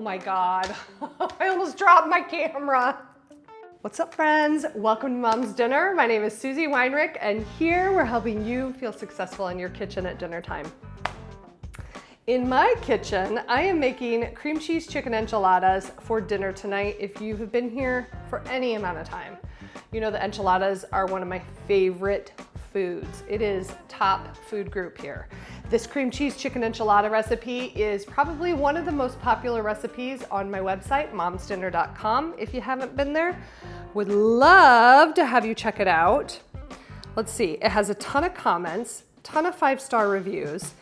Oh my God, I almost dropped my camera. What's up, friends? Welcome to Mom's Dinner. My name is Susie Weinrich, and here we're helping you feel successful in your kitchen at dinner time. In my kitchen, I am making cream cheese chicken enchiladas for dinner tonight. If you have been here for any amount of time, you know the enchiladas are one of my favorite foods. It is top food group here. This cream cheese chicken enchilada recipe is probably one of the most popular recipes on my website, momsdinner.com. If you haven't been there, would love to have you check it out. Let's see, it has a ton of comments, ton of 5-star reviews,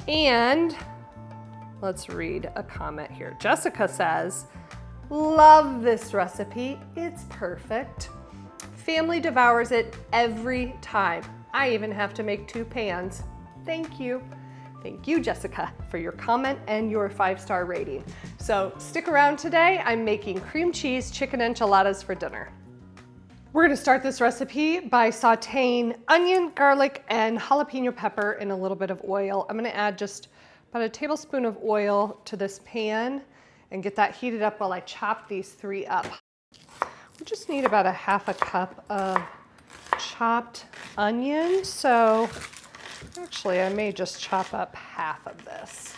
and let's read a comment here. Jessica says, love this recipe, it's perfect. Family devours it every time. I even have to make 2 pans. Thank you. Thank you, Jessica, for your comment and your 5-star rating. So stick around today. I'm making cream cheese chicken enchiladas for dinner. We're gonna start this recipe by sauteing onion, garlic, and jalapeno pepper in a little bit of oil. I'm gonna add just about a tablespoon of oil to this pan and get that heated up while I chop these 3 up. We just need about a half a cup of chopped onion, so actually, I may just chop up half of this.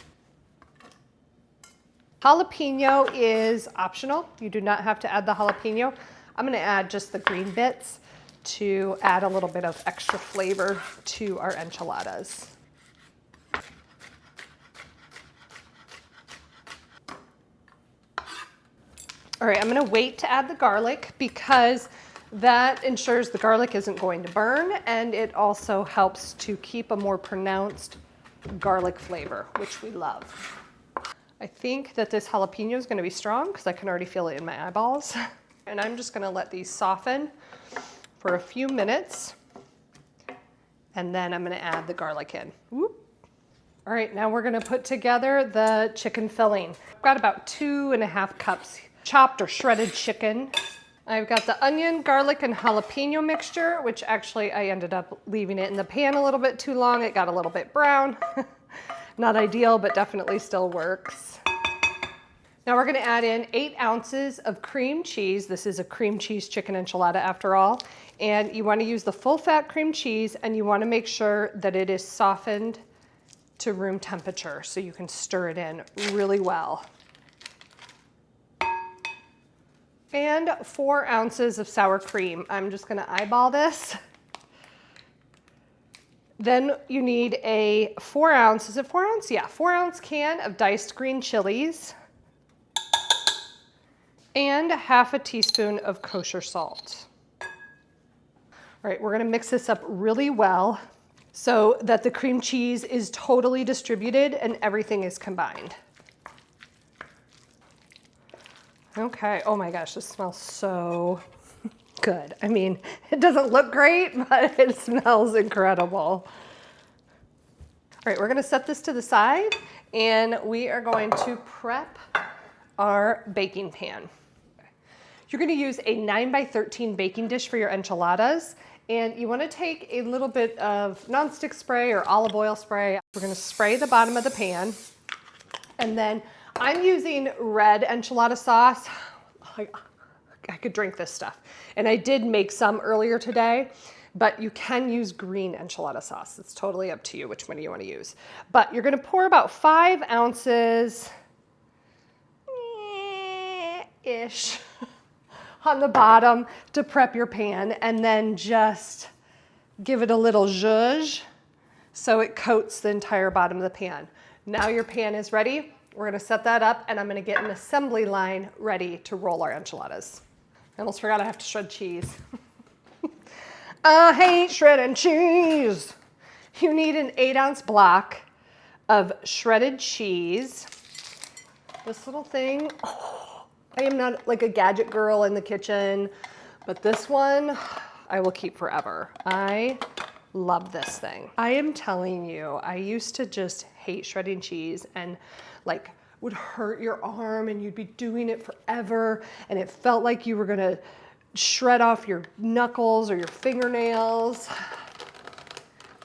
Jalapeno is optional. You do not have to add the jalapeno. I'm gonna add just the green bits to add a little bit of extra flavor to our enchiladas. All right, I'm gonna wait to add the garlic because that ensures the garlic isn't going to burn, and it also helps to keep a more pronounced garlic flavor, which we love. I think that this jalapeno is gonna be strong because I can already feel it in my eyeballs. And I'm just gonna let these soften for a few minutes, and then I'm gonna add the garlic in. Whoop. All right, now we're gonna put together the chicken filling. I've got about 2.5 cups chopped or shredded chicken. I've got the onion, garlic, and jalapeno mixture, which actually I ended up leaving it in the pan a little bit too long. It got a little bit brown. Not ideal, but definitely still works. Now we're gonna add in 8 ounces of cream cheese. This is a cream cheese chicken enchilada after all. And you wanna use the full fat cream cheese, and you wanna make sure that it is softened to room temperature so you can stir it in really well. And 4 ounces of sour cream. I'm just gonna eyeball this. Then you need a 4 ounce, is it 4 ounce? Yeah, 4 ounce can of diced green chilies and half a teaspoon of kosher salt. All right, we're gonna mix this up really well so that the cream cheese is totally distributed and everything is combined. Okay, oh my gosh, this smells so good. I mean, it doesn't look great, but it smells incredible. All right, we're gonna set this to the side, and we are going to prep our baking pan. You're gonna use a 9x13 baking dish for your enchiladas, and you wanna take a little bit of nonstick spray or olive oil spray. We're gonna spray the bottom of the pan, and then I'm using red enchilada sauce. I could drink this stuff. And I did make some earlier today, but you can use green enchilada sauce. It's totally up to you which one you want to use. But you're gonna pour about 5 ounces ish on the bottom to prep your pan, and then just give it a little zhuzh so it coats the entire bottom of the pan. Now your pan is ready. We're gonna set that up, and I'm gonna get an assembly line ready to roll our enchiladas. I almost forgot I have to shred cheese. I hate shredding cheese. You need an 8 ounce block of shredded cheese. This little thing, I am not like a gadget girl in the kitchen, but this one I will keep forever. I love this thing. I am telling you, I used to just hate shredding cheese and like would hurt your arm, and you'd be doing it forever, and it felt like you were gonna shred off your knuckles or your fingernails.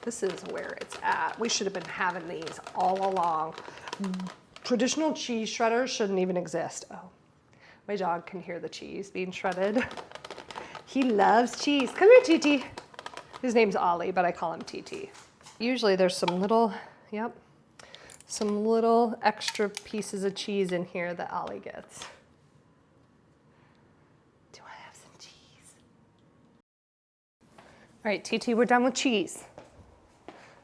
This is where it's at. We should have been having these all along. Traditional cheese shredders shouldn't even exist. Oh, my dog can hear the cheese being shredded. He loves cheese. Come here, TT. His name's Ollie, but I call him TT. Usually there's some little, some little extra pieces of cheese in here that Ollie gets. Do I have some cheese? All right, TT, we're done with cheese.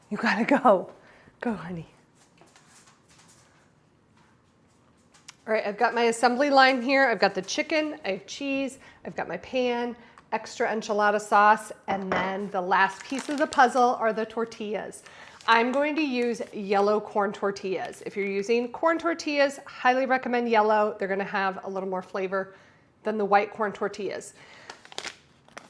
You gotta go. Go, honey. All right, I've got my assembly line here. I've got the chicken, I have cheese, I've got my pan, extra enchilada sauce, and then the last piece of the puzzle are the tortillas. I'm going to use yellow corn tortillas. If you're using corn tortillas, highly recommend yellow. They're gonna have a little more flavor than the white corn tortillas.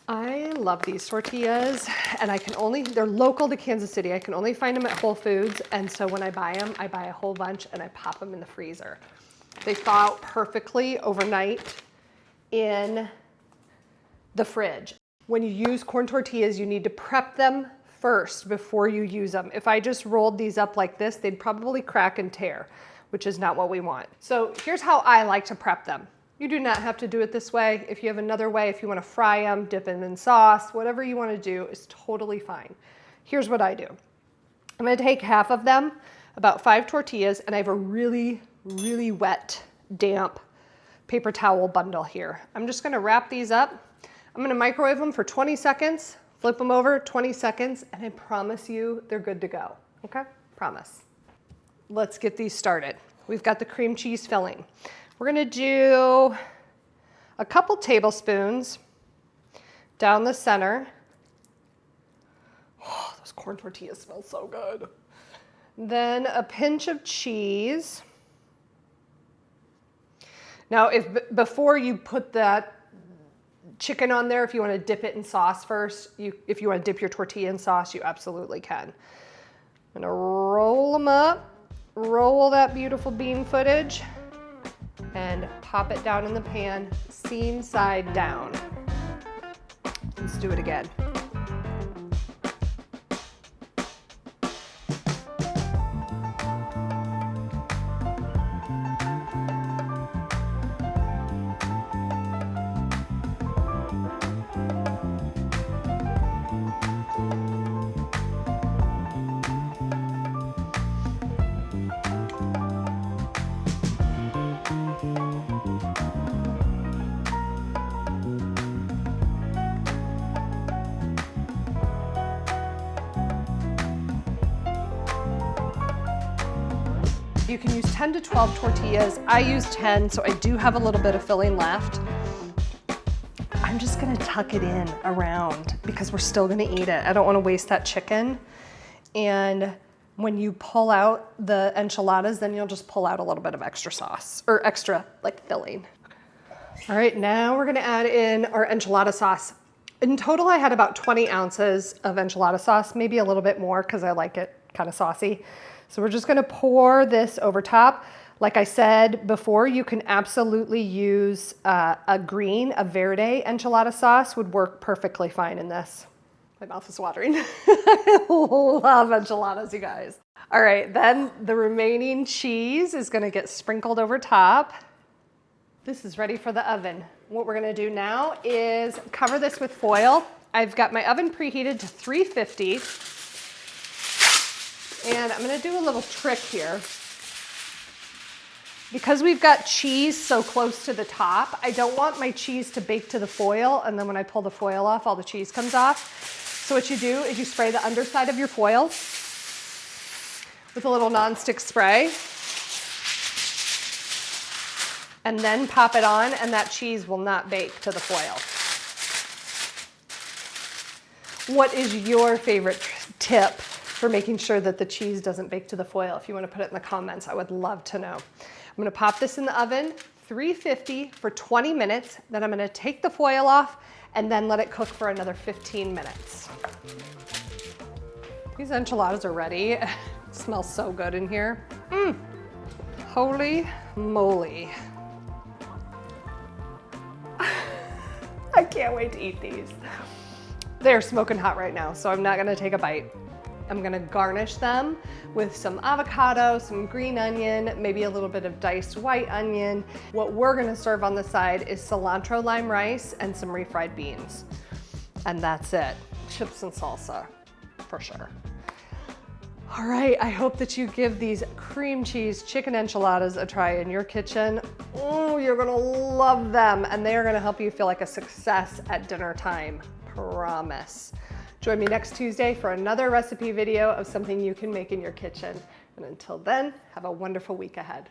I love these tortillas, and they're local to Kansas City. I can only find them at Whole Foods, and so when I buy them, I buy a whole bunch and I pop them in the freezer. They thaw out perfectly overnight in the fridge. When you use corn tortillas, you need to prep them first before you use them. If I just rolled these up like this, they'd probably crack and tear, which is not what we want. So here's how I like to prep them. You do not have to do it this way. If you have another way, if you want to fry them, dip them in sauce, whatever you want to do is totally fine. Here's what I do. I'm going to take half of them, about 5 tortillas, and I have a really wet, damp paper towel bundle here. I'm just going to wrap these up. I'm going to microwave them for 20 seconds, flip them over 20 seconds, and I promise you they're good to go. Okay? Promise. Let's get these started. We've got the cream cheese filling. We're going to do a couple tablespoons down the center. Oh, those corn tortillas smell so good. Then a pinch of cheese. Now, if before you put that chicken on there, if you want to dip it in sauce first, if you want to dip your tortilla in sauce, you absolutely can. I'm going to roll them up, roll that beautiful bean footage, and pop it down in the pan, seam side down. Let's do it again. You can use 10 to 12 tortillas. I use 10, so I do have a little bit of filling left. I'm just gonna tuck it in around because we're still gonna eat it. I don't wanna waste that chicken. And when you pull out the enchiladas, then you'll just pull out a little bit of extra sauce, or extra like filling. All right, now we're gonna add in our enchilada sauce. In total, I had about 20 ounces of enchilada sauce, maybe a little bit more because I like it kind of saucy. So we're just gonna pour this over top. Like I said before, you can absolutely use a verde enchilada sauce would work perfectly fine in this. My mouth is watering. I love enchiladas, you guys. All right, then the remaining cheese is gonna get sprinkled over top. This is ready for the oven. What we're gonna do now is cover this with foil. I've got my oven preheated to 350. And I'm gonna do a little trick here. Because we've got cheese so close to the top, I don't want my cheese to bake to the foil, and then when I pull the foil off, all the cheese comes off. So what you do is you spray the underside of your foil with a little nonstick spray, and then pop it on, and that cheese will not bake to the foil. What is your favorite tip for making sure that the cheese doesn't bake to the foil? If you want to put it in the comments, I would love to know. I'm going to pop this in the oven, 350 for 20 minutes. Then I'm going to take the foil off and then let it cook for another 15 minutes. These enchiladas are ready. It smells so good in here. Holy moly. I can't wait to eat these. They're smoking hot right now, so I'm not going to take a bite. I'm gonna garnish them with some avocado, some green onion, maybe a little bit of diced white onion. What we're gonna serve on the side is cilantro lime rice and some refried beans. And that's it. Chips and salsa, for sure. All right, I hope that you give these cream cheese chicken enchiladas a try in your kitchen. Oh, you're gonna love them, and they are gonna help you feel like a success at dinner time, promise. Join me next Tuesday for another recipe video of something you can make in your kitchen. And until then, have a wonderful week ahead.